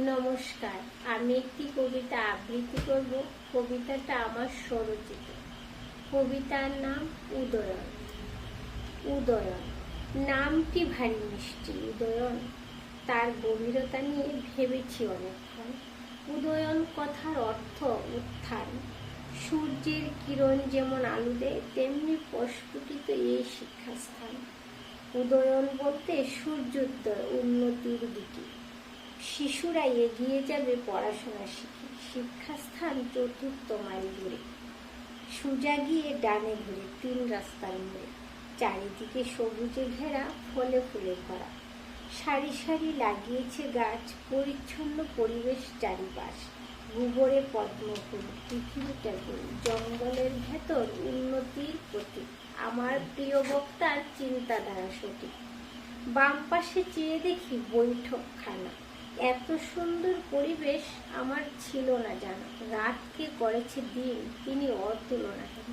নমস্কার, আমি একটি কবিতা আবৃত্তি করব। কবিতাটা আমার স্বরচিত। কবিতার নাম উদয়ন। উদয়ন নামটি ভারী মিষ্টি। উদয়ন, তার গভীরতা নিয়ে ভেবেছি অনেকক্ষণ। উদয়ন কথার অর্থ উত্থান। সূর্যের কিরণ যেমন আলো দেয়, তেমনি প্রস্ফুটিত এই শিক্ষাস্থান। উদয়ন বলতে সূর্যোদয়, উন্নতির দিকে। শিশুরা এগিয়ে যাবে পড়াশোনা শিখে। শিক্ষাস্থান চতুর্থ মাইল দূরে। সোজা গিয়ে ডানে ঘুরে 3 রাস্তার মোড়ে। চারিদিকে সবুজে ঘেরা, ফলে ফুলে ভরা। সারি সারি লাগিয়েছে গাছ, পরিচ্ছন্ন পরিবেশ চারিপাশ। গোবরে পদ্মফুল, পৃথিবীটা গোল। জঙ্গলের ভেতর উন্নতির প্রতীক। আমার প্রিয় বক্তার চিন্তাধারা সঠিক। বাম পাশে চেয়ে দেখি বৈঠকখানা। এত সুন্দর পরিবেশ আমার ছিল না জানা। রাতকে করেছে দিন, তিনি অতুলনীয়।